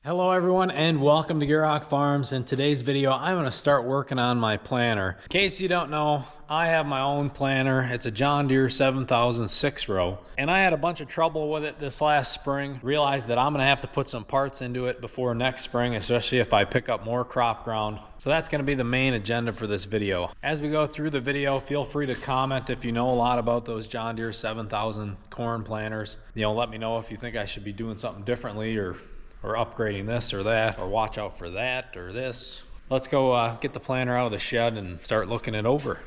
Hello everyone and welcome to Gierok Farms. In today's video I'm going to start working on my planter. In case you don't know, I have my own planter. It's a John Deere 7000 6-row and I had a bunch of trouble with it this last spring. Realized that I'm going to have to put some parts into it before next spring, especially if I pick up more crop ground. So that's going to be the main agenda for this video. As we go through the video, feel free to comment if you know a lot about those John Deere 7000 corn planters. Let me know if you think I should be doing something differently or upgrading this or that, or watch out for that or this. Let's go get the planter out of the shed and start looking it over.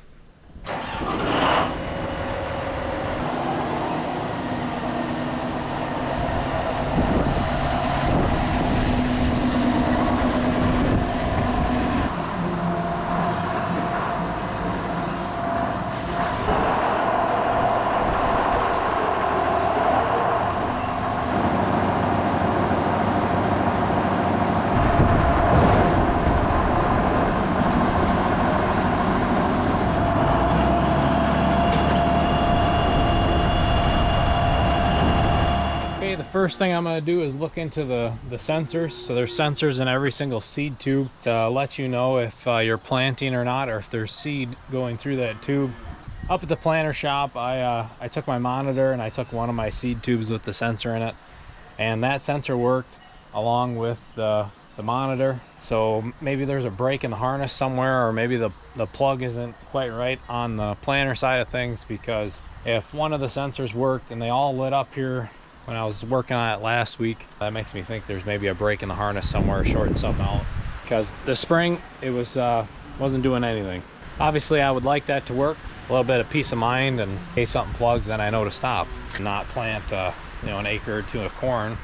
The first thing I'm going to do is look into the sensors. So there's sensors in every single seed tube to let you know if you're planting or not, or if there's seed going through that tube. Up at the planter shop, I took my monitor and I took one of my seed tubes with the sensor in it, and that sensor worked along with the monitor. So maybe there's a break in the harness somewhere, or maybe the plug isn't quite right on the planter side of things, because if one of the sensors worked and they all lit up here when I was working on it last week, that makes me think there's maybe a break in the harness somewhere, shorting something out, because this spring it wasn't doing anything. Obviously I would like that to work, a little bit of peace of mind, and in case something plugs then I know to stop, not plant an acre or two of corn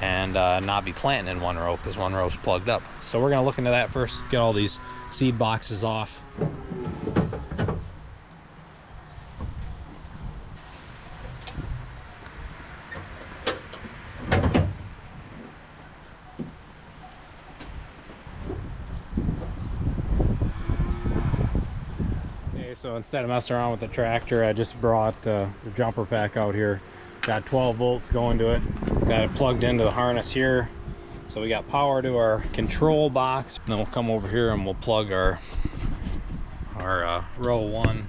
and not be planting in one row because one row's plugged up. So we're gonna look into that first, get all these seed boxes off. So instead of messing around with the tractor, I just brought the jumper pack out here. Got 12 volts going to it. Got it plugged into the harness here. So we got power to our control box. Then we'll come over here and we'll plug our row 1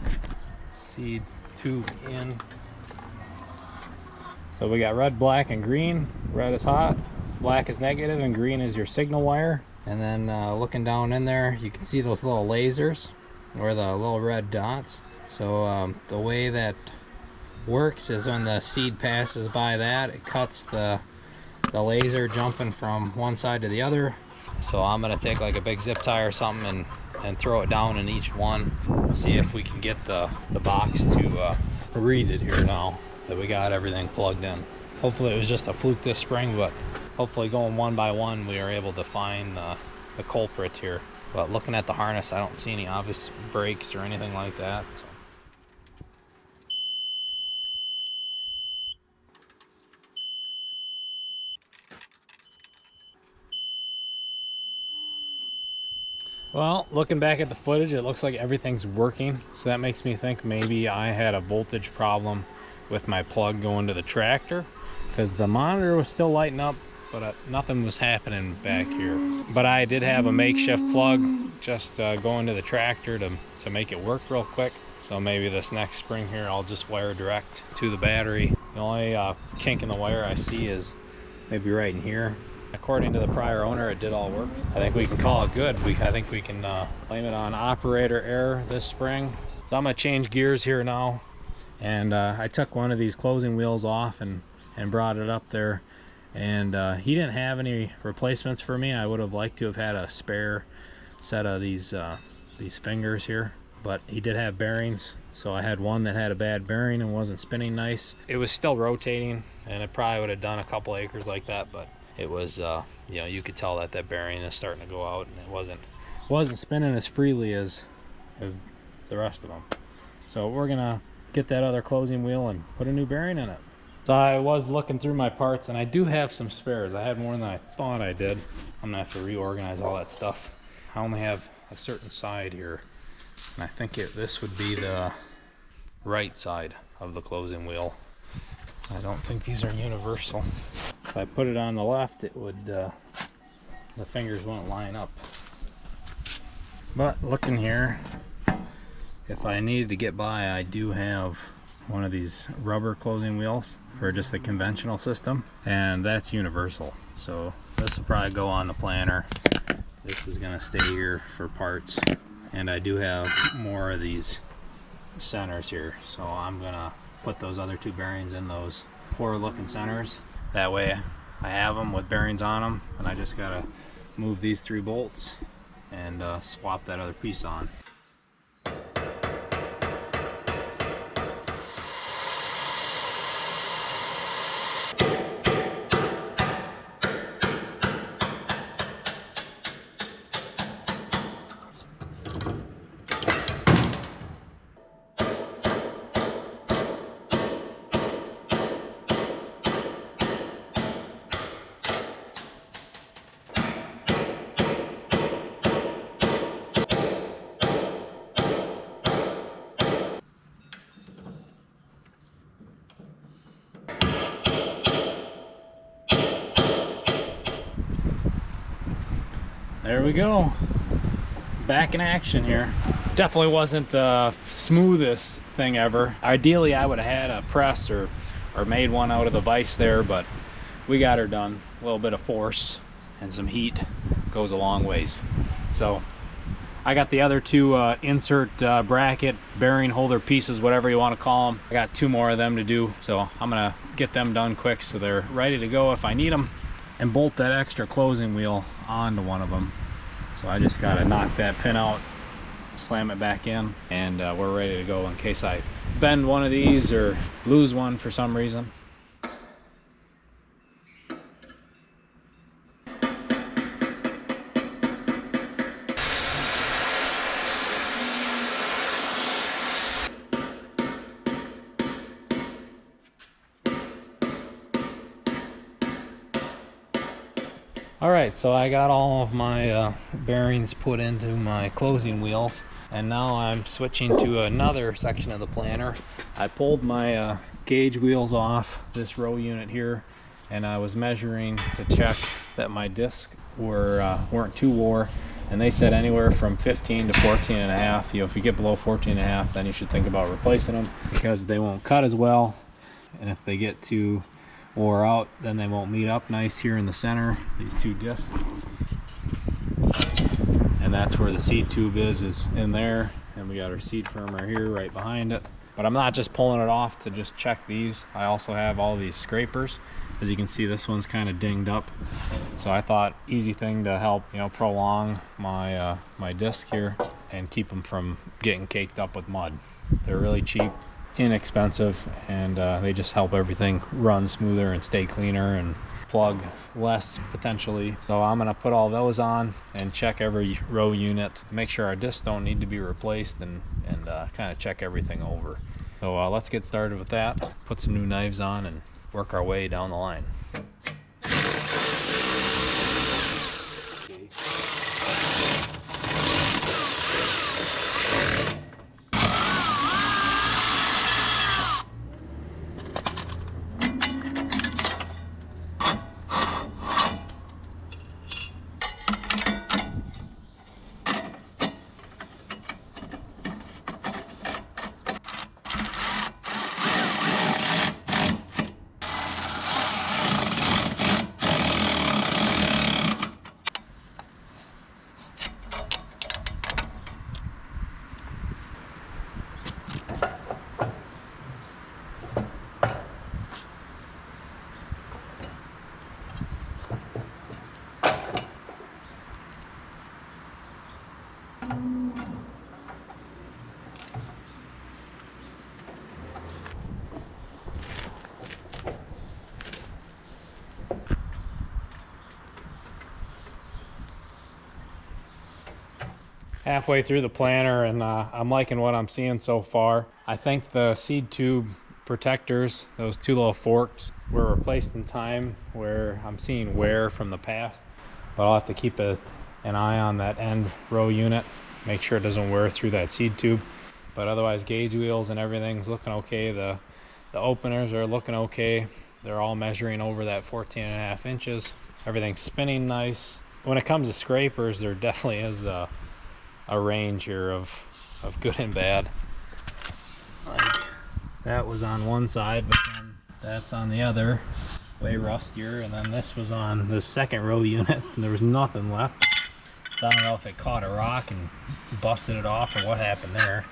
seed tube in. So we got red, black, and green. Red is hot, black is negative, and green is your signal wire. And then looking down in there, you can see those little lasers, or the little red dots. So the way that works is when the seed passes by that, it cuts the laser jumping from one side to the other. So I'm gonna take like a big zip tie or something and throw it down in each one. See if we can get the box to read it here now that we got everything plugged in. Hopefully it was just a fluke this spring, but hopefully going one by one we are able to find the culprit here. But looking at the harness, I don't see any obvious breaks or anything like that. So. Well, looking back at the footage, it looks like everything's working. So that makes me think maybe I had a voltage problem with my plug going to the tractor, because the monitor was still lighting up, but nothing was happening back here. But I did have a makeshift plug just going to the tractor to make it work real quick. So maybe this next spring here I'll just wire direct to the battery. The only kink in the wire I see is maybe right in here. According to the prior owner, it did all work. I think we can call it good. I think we can blame it on operator error this spring. So I'm gonna change gears here now. And I took one of these closing wheels off and brought it up there. And he didn't have any replacements for me. I would have liked to have had a spare set of these fingers here, but he did have bearings. So I had one that had a bad bearing and wasn't spinning nice. It was still rotating, and it probably would have done a couple acres like that, but it was you could tell that bearing is starting to go out, and it wasn't spinning as freely as the rest of them. So we're gonna get that other closing wheel and put a new bearing in it. So I was looking through my parts, and I do have some spares. I had more than I thought I did. I'm gonna have to reorganize all that stuff. I only have a certain side here, and I think this would be the right side of the closing wheel. I don't think these are universal. If I put it on the left, it would, the fingers won't line up. But looking here, if I needed to get by, I do have one of these rubber closing wheels for just the conventional system, and that's universal. So this will probably go on the planter. This is gonna stay here for parts. And I do have more of these centers here. So I'm gonna put those other two bearings in those poor looking centers. That way I have them with bearings on them, and I just gotta move these 3 bolts and swap that other piece on. There we go, back in action here. Definitely wasn't the smoothest thing ever. Ideally I would have had a press or made one out of the vise there, but we got her done. A little bit of force and some heat goes a long ways. So I got the other 2 insert bracket bearing holder pieces, whatever you want to call them. I got 2 more of them to do, so I'm gonna get them done quick so they're ready to go if I need them, and bolt that extra closing wheel onto one of them. So I just gotta knock that pin out, slam it back in, and we're ready to go in case I bend one of these or lose one for some reason. Alright, so I got all of my bearings put into my closing wheels, and now I'm switching to another section of the planter. I pulled my gauge wheels off this row unit here, and I was measuring to check that my discs weren't too wore, and they said anywhere from 15 to 14 and a half. You know, if you get below 14 and a half, then you should think about replacing them because they won't cut as well, and if they get too wore out, then they won't meet up nice here in the center, these 2 discs. And that's where the seed tube is in there, and we got our seed firmer here right behind it. But I'm not just pulling it off to just check these. I also have all these scrapers. As you can see, this one's kind of dinged up, so I thought easy thing to help, you know, prolong my my disc here and keep them from getting caked up with mud. They're really cheap, inexpensive, and they just help everything run smoother and stay cleaner and plug less potentially. So I'm gonna put all those on and check every row unit, make sure our discs don't need to be replaced, and kind of check everything over. So let's get started with that, put some new knives on and work our way down the line. Halfway through the planter, and I'm liking what I'm seeing so far. I think the seed tube protectors, those 2 little forks, were replaced in time where I'm seeing wear from the past, but I'll have to keep an eye on that end row unit, make sure it doesn't wear through that seed tube. But otherwise, gauge wheels and everything's looking okay. The openers are looking okay. They're all measuring over that 14.5 inches. Everything's spinning nice. When it comes to scrapers, there definitely is a range here of good and bad. Like that was on one side, but then that's on the other, way rustier. And then this was on the second row unit, and there was nothing left. So I don't know if it caught a rock and busted it off or what happened there.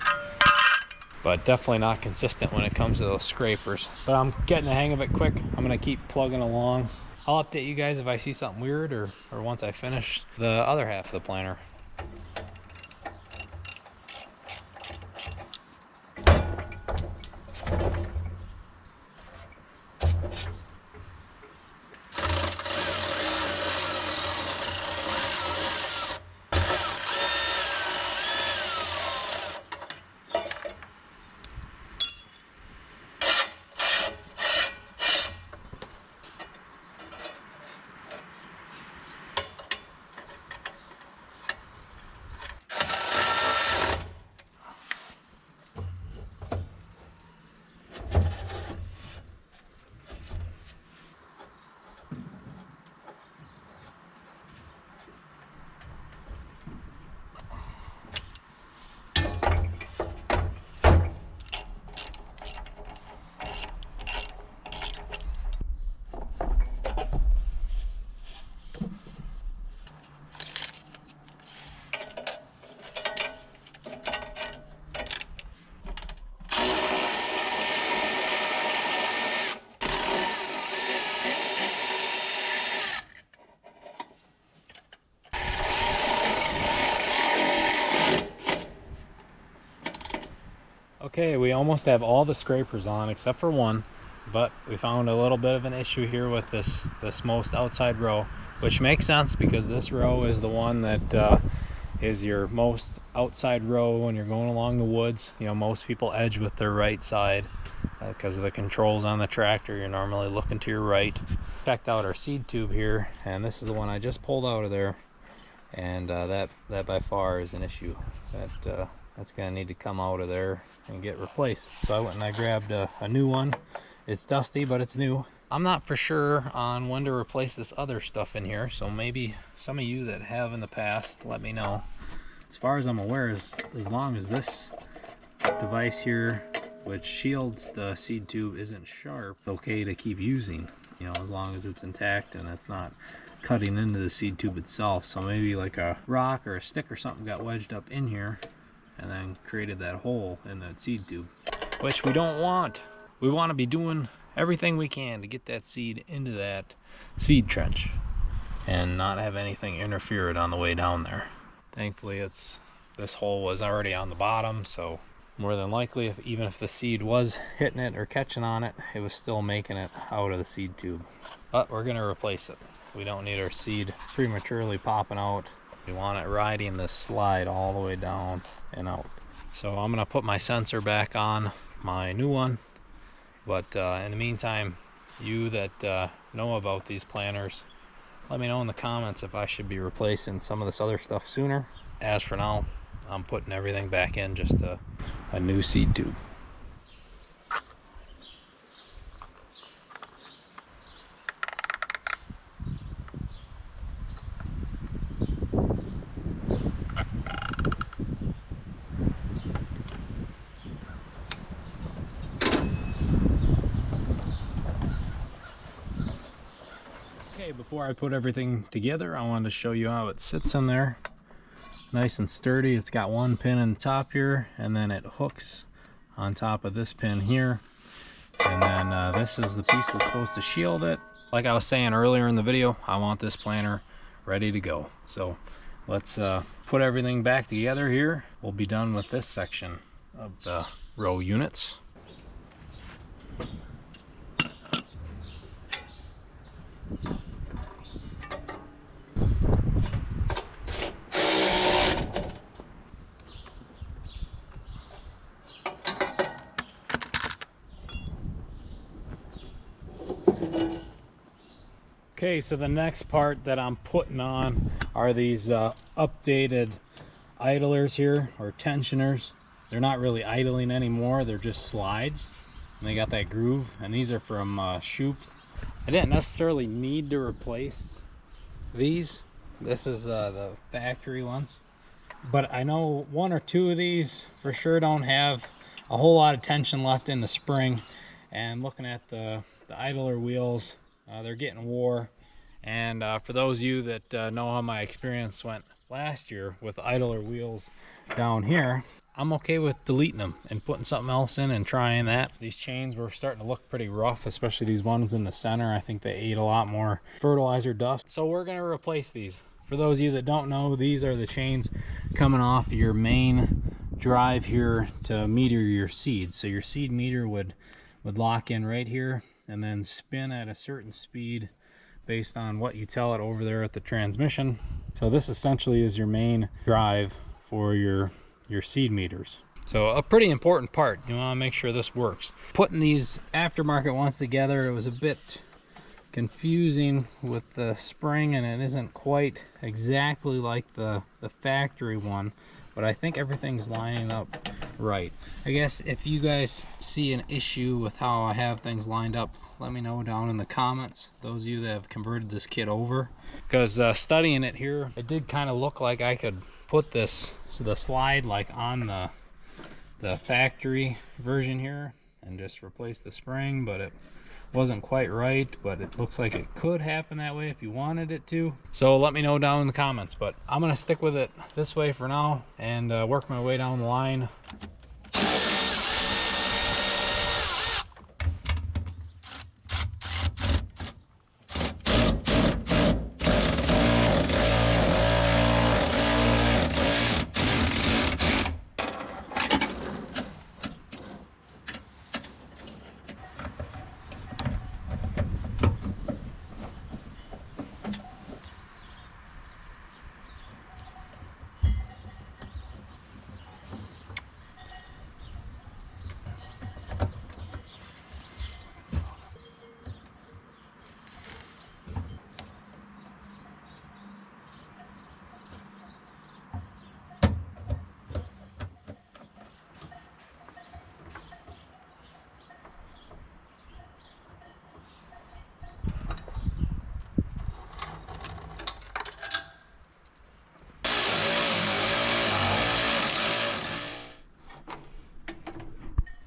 But definitely not consistent when it comes to those scrapers. But I'm getting the hang of it quick. I'm gonna keep plugging along. I'll update you guys if I see something weird or once I finish the other half of the planter. Okay, we almost have all the scrapers on except for one, but we found a little bit of an issue here with this most outside row, which makes sense because this row is the one that is your most outside row when you're going along the woods. You know, most people edge with their right side because of the controls on the tractor. You're normally looking to your right. Checked out our seed tube here, and this is the one I just pulled out of there, and that by far is an issue. That's gonna need to come out of there and get replaced. So I went and I grabbed a new one. It's dusty, but it's new. I'm not for sure on when to replace this other stuff in here, so maybe some of you that have in the past, let me know. As far as I'm aware, as long as this device here, which shields the seed tube, isn't sharp, it's okay to keep using, you know, as long as it's intact and it's not cutting into the seed tube itself. So maybe like a rock or a stick or something got wedged up in here and then created that hole in that seed tube, which we don't want. We want to be doing everything we can to get that seed into that seed trench and not have anything interfere it on the way down there. Thankfully, this hole was already on the bottom, so more than likely, even if the seed was hitting it or catching on it, it was still making it out of the seed tube. But we're going to replace it. We don't need our seed prematurely popping out. We want it riding this slide all the way down and out. So I'm going to put my sensor back on my new one. But in the meantime, you that know about these planters, let me know in the comments if I should be replacing some of this other stuff sooner. As for now, I'm putting everything back in just a new seed tube. Before I put everything together, I wanted to show you how it sits in there. Nice and sturdy. It's got one pin in the top here, and then it hooks on top of this pin here. And then this is the piece that's supposed to shield it. Like I was saying earlier in the video, I want this planter ready to go. So let's put everything back together here. We'll be done with this section of the row units. Okay, so the next part that I'm putting on are these updated idlers here, or tensioners. They're not really idling anymore, they're just slides. And they got that groove, and these are from Shoop. I didn't necessarily need to replace these. This is the factory ones, but I know one or two of these for sure don't have a whole lot of tension left in the spring. And looking at the idler wheels, they're getting wore. And for those of you that know how my experience went last year with idler wheels down here, I'm okay with deleting them and putting something else in and trying that. These chains were starting to look pretty rough, especially these ones in the center. I think they ate a lot more fertilizer dust. So we're gonna replace these. For those of you that don't know, these are the chains coming off your main drive here to meter your seeds. So your seed meter would lock in right here and then spin at a certain speed based on what you tell it over there at the transmission. So this essentially is your main drive for your seed meters. So a pretty important part. You want to make sure this works. Putting these aftermarket ones together, it was a bit confusing with the spring, and it isn't quite exactly like the factory one, but I think everything's lining up right. I guess if you guys see an issue with how I have things lined up, let me know down in the comments, those of you that have converted this kit over. Because studying it here, it did kind of look like I could put the slide like on the factory version here and just replace the spring, but it wasn't quite right. But it looks like it could happen that way if you wanted it to. So let me know down in the comments, but I'm gonna stick with it this way for now and work my way down the line.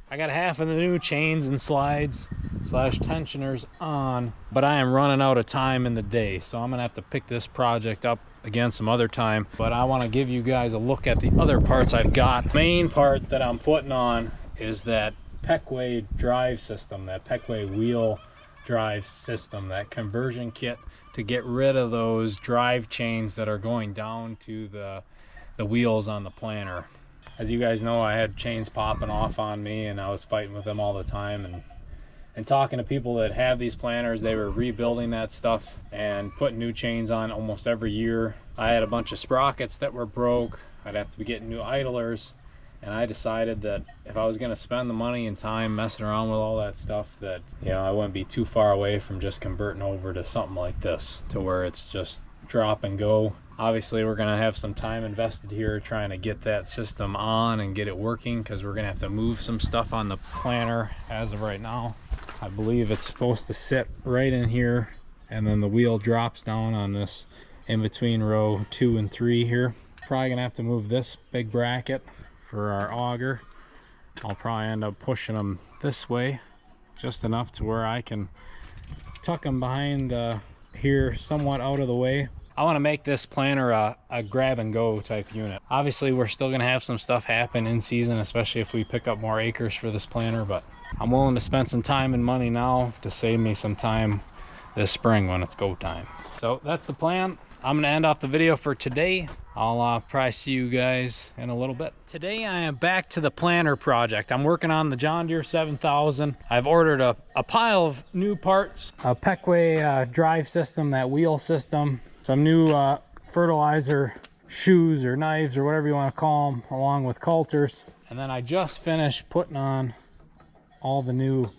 I got half of the new chains and slides slash tensioners on, but I am running out of time in the day, so I'm gonna have to pick this project up again some other time. But I want to give you guys a look at the other parts I've got. Main part that I'm putting on is that Peckway drive system, that Peckway wheel drive system, that conversion kit to get rid of those drive chains that are going down to the wheels on the planter. As you guys know, I had chains popping off on me and I was fighting with them all the time, and talking to people that have these planters, they were rebuilding that stuff and putting new chains on almost every year. I had a bunch of sprockets that were broke. I'd have to be getting new idlers, and I decided that if I was going to spend the money and time messing around with all that stuff, that, you know, I wouldn't be too far away from just converting over to something like this, to where it's just drop and go. Obviously we're going to have some time invested here trying to get that system on and get it working, because we're going to have to move some stuff on the planter. As of right now, I believe it's supposed to sit right in here, and then the wheel drops down on this in between row 2 and 3 here. Probably gonna have to move this big bracket for our auger. I'll probably end up pushing them this way just enough to where I can tuck them behind here, somewhat out of the way. I want to make this planter a grab and go type unit. Obviously we're still going to have some stuff happen in season, especially if we pick up more acres for this planter, but I'm willing to spend some time and money now to save me some time this spring when it's go time. So that's the plan. I'm going to end off the video for today. I'll probably see you guys in a little bit. Today I am back to the planter project. I'm working on the John Deere 7000. I've ordered a pile of new parts, a Peckway drive system, that wheel system, some new fertilizer shoes or knives or whatever you want to call them, along with coulters. And then I just finished putting on all the new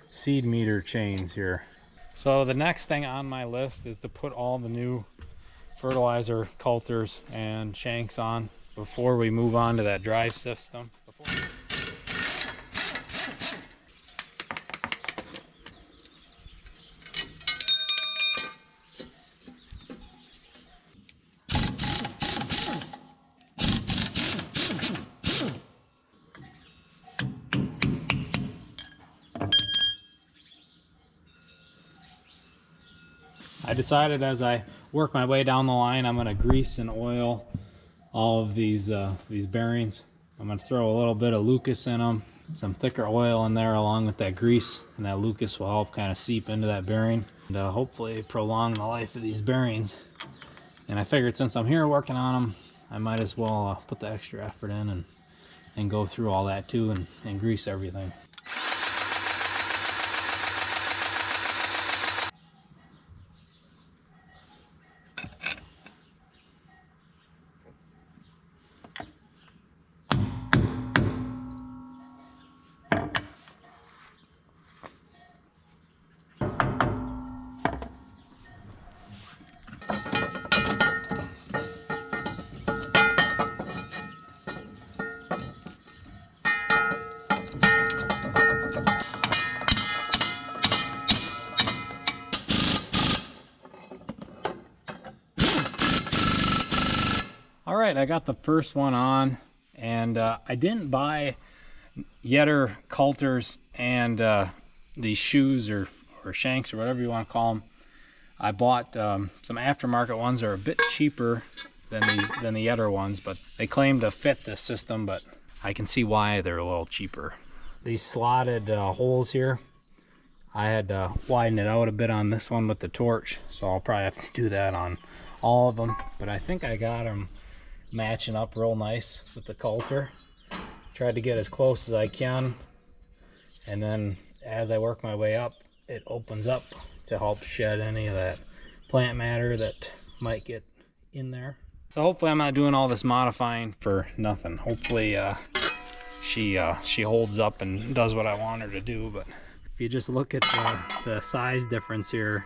seed meter chains here. So the next thing on my list is to put all the new fertilizer coulters and shanks on before we move on to that drive system. decided as I work my way down the line, I'm going to grease and oil all of these bearings. I'm going to throw a little bit of Lucas in them, some thicker oil in there along with that grease, and that Lucas will help kind of seep into that bearing and hopefully prolong the life of these bearings. And I figured since I'm here working on them, I might as well put the extra effort in and go through all that too and grease everything. All right, I got the first one on, and I didn't buy Yetter coulters and these shoes or shanks or whatever you want to call them. I bought some aftermarket ones that are a bit cheaper than the Yetter ones, but they claim to fit this system, but I can see why they're a little cheaper. These slotted holes here, I had to widen it out a bit on this one with the torch, so I'll probably have to do that on all of them, but I think I got them matching up real nice with the coulter. Tried to get as close as I can, and then as I work my way up, it opens up to help shed any of that plant matter that might get in there. So hopefully I'm not doing all this modifying for nothing. Hopefully she holds up and does what I want her to do. But if you just look at the size difference here,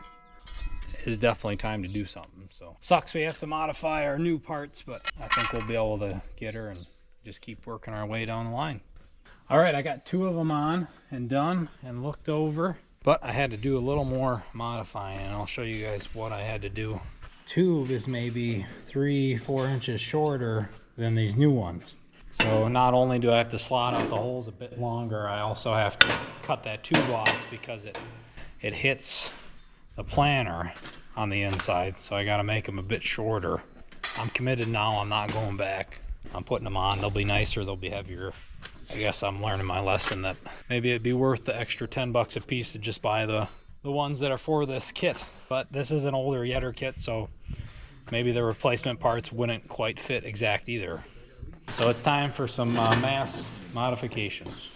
it's definitely time to do something. So sucks we have to modify our new parts, but I think we'll be able to get her and just keep working our way down the line. All right, I got 2 of them on and done and looked over, but I had to do a little more modifying, and I'll show you guys what I had to do. Tube is maybe 3-4 inches shorter than these new ones. So not only do I have to slot out the holes a bit longer, I also have to cut that tube off because it hits the planter on the inside, so I got to make them a bit shorter. I'm committed now. I'm not going back. I'm putting them on. They'll be nicer. They'll be heavier. I guess I'm learning my lesson that maybe it'd be worth the extra 10 bucks a piece to just buy the ones that are for this kit. But this is an older Yetter kit, so maybe the replacement parts wouldn't quite fit exact either. So it's time for some mass modifications.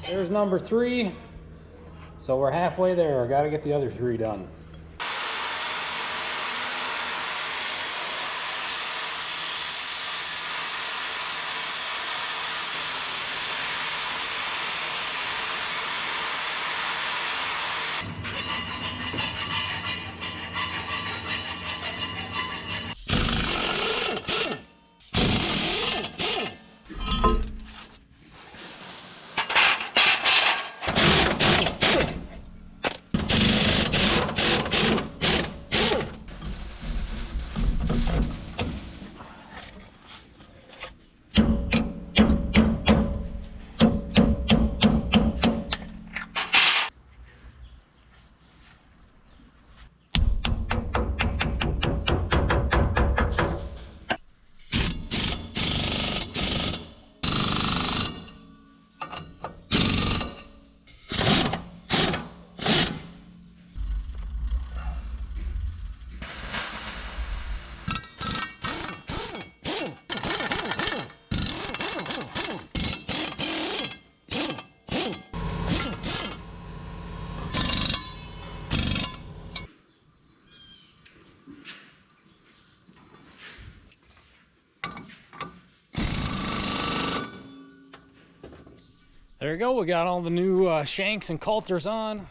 There's number 3. So we're halfway there. I got to get the other 3 done. There you go, we got all the new shanks and coulters on.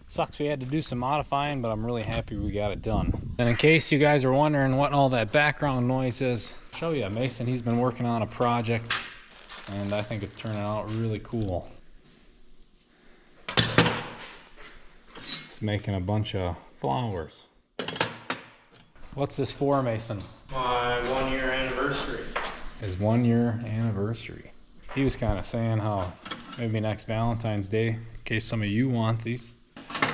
Sucks we had to do some modifying, but I'm really happy we got it done. And in case you guys are wondering what all that background noise is, I'll show you. Mason, he's been working on a project, and I think it's turning out really cool. He's making a bunch of flowers. What's this for, Mason? My 1 year anniversary. His 1 year anniversary. He was kind of saying how maybe next Valentine's Day, in case some of you want these,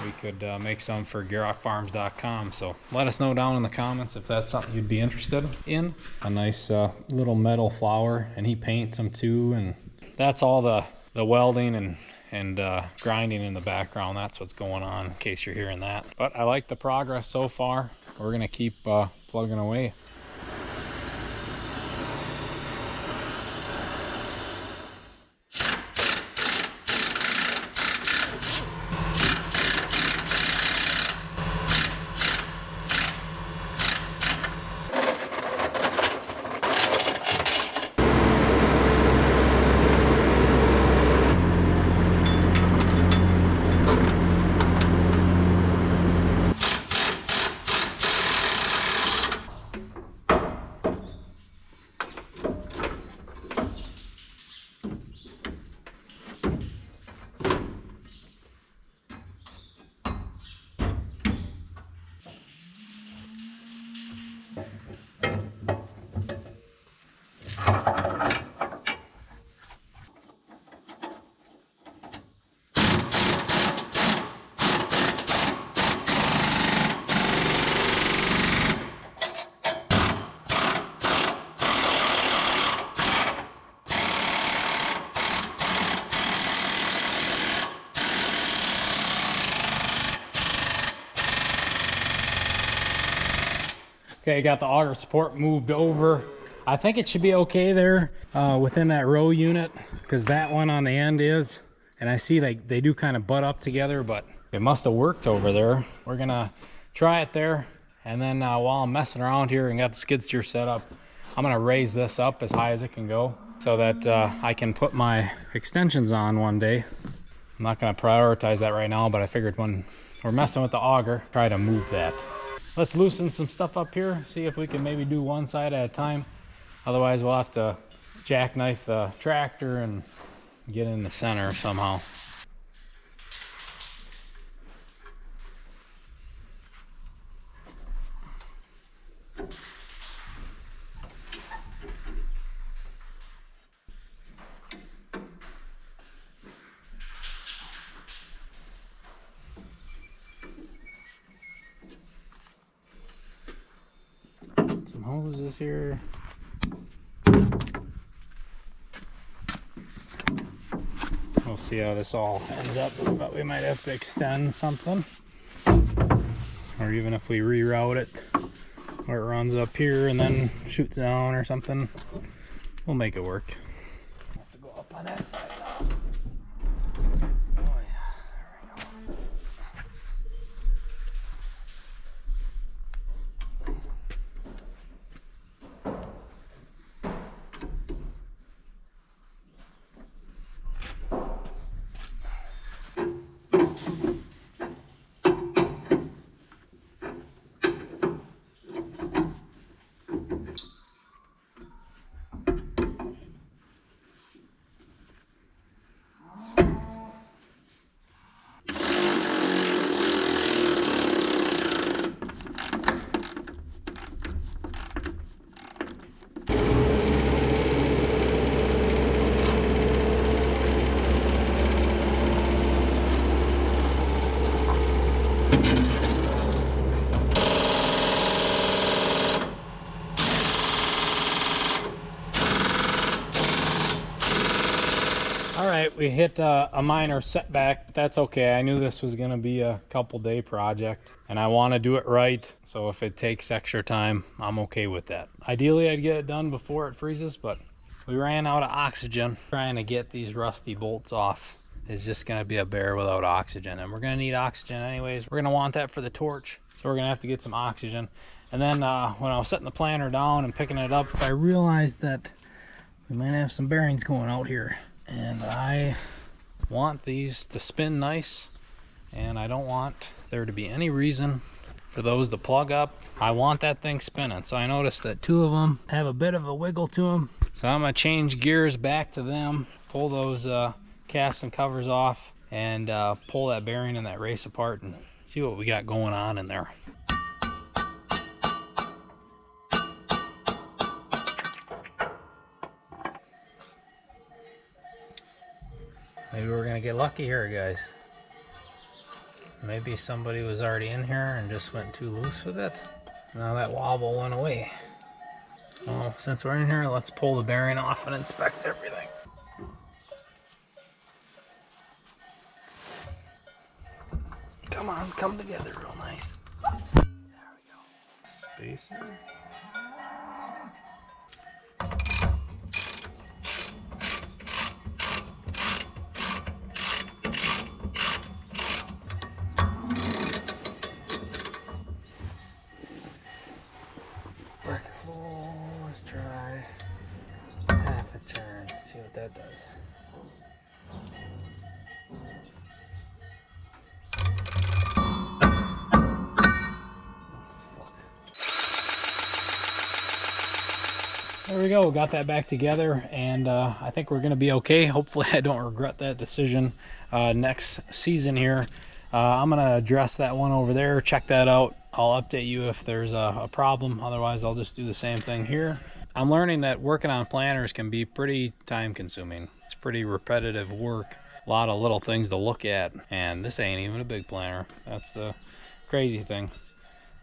we could make some for GierokFarms.com. So let us know down in the comments if that's something you'd be interested in. A nice little metal flower, and he paints them too. And that's all the welding and grinding in the background. That's what's going on, in case you're hearing that. But I like the progress so far. We're gonna keep plugging away. Okay, got the auger support moved over. I think it should be okay there within that row unit, because that one on the end is, and I see they do kind of butt up together, but it must have worked over there. We're gonna try it there, and then while I'm messing around here and got the skid steer set up, I'm gonna raise this up as high as it can go so that I can put my extensions on one day. I'm not gonna prioritize that right now, but I figured when we're messing with the auger, try to move that. Let's loosen some stuff up here, see if we can maybe do one side at a time. Otherwise, we'll have to jackknife the tractor and get in the center somehow. Some hoses here. We'll see how this all ends up, but we might have to extend something, or even if we reroute it where it runs up here and then shoots down or something, we'll make it work. We'll have to go up on that side now. Oh yeah, there we go. We hit a minor setback, but that's okay. I knew this was going to be a couple day project, and I want to do it right, so if it takes extra time, I'm okay with that. Ideally, I'd get it done before it freezes, but we ran out of oxygen. Trying to get these rusty bolts off is just going to be a bear without oxygen, and we're going to need oxygen anyways. We're going to want that for the torch, so we're going to have to get some oxygen. And then when I was setting the planter down and picking it up, I realized that we might have some bearings going out here. And I want these to spin nice, and I don't want there to be any reason for those to plug up. I want that thing spinning. So I noticed that 2 of them have a bit of a wiggle to them. So I'm gonna change gears back to them, pull those caps and covers off, and pull that bearing and that race apart and see what we got going on in there. Maybe we're gonna get lucky here, guys. Maybe somebody was already in here and just went too loose with it. Now that wobble went away. Well, since we're in here, let's pull the bearing off and inspect everything. Come on, come together real nice. There we go. Spacer. Let's try half a turn, see what that does. There we go, got that back together, and I think we're gonna be okay. Hopefully I don't regret that decision next season here. I'm gonna address that one over there, check that out. I'll update you if there's a problem. Otherwise, I'll just do the same thing here. I'm learning that working on planters can be pretty time consuming. It's pretty repetitive work. A lot of little things to look at, and this ain't even a big planter. That's the crazy thing.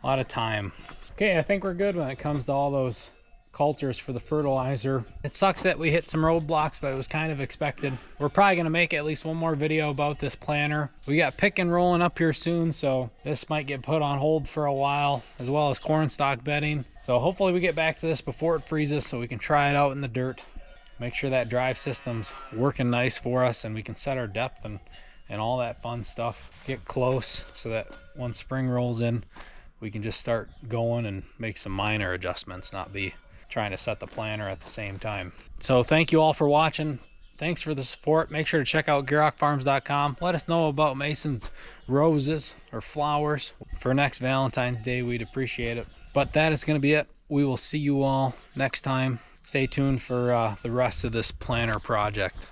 A lot of time. Okay, I think we're good when it comes to all those coulters for the fertilizer. It sucks that we hit some roadblocks, but it was kind of expected. We're probably gonna make at least one more video about this planter. We got picking rolling up here soon, so this might get put on hold for a while, as well as corn stalk bedding. So hopefully we get back to this before it freezes so we can try it out in the dirt. Make sure that drive system's working nice for us and we can set our depth and all that fun stuff. Get close so that when spring rolls in, we can just start going and make some minor adjustments, not be trying to set the planter at the same time. So thank you all for watching. Thanks for the support. Make sure to check out GierokFarms.com. Let us know about Mason's roses or flowers for next Valentine's Day. We'd appreciate it. But that is going to be it. We will see you all next time. Stay tuned for the rest of this planter project.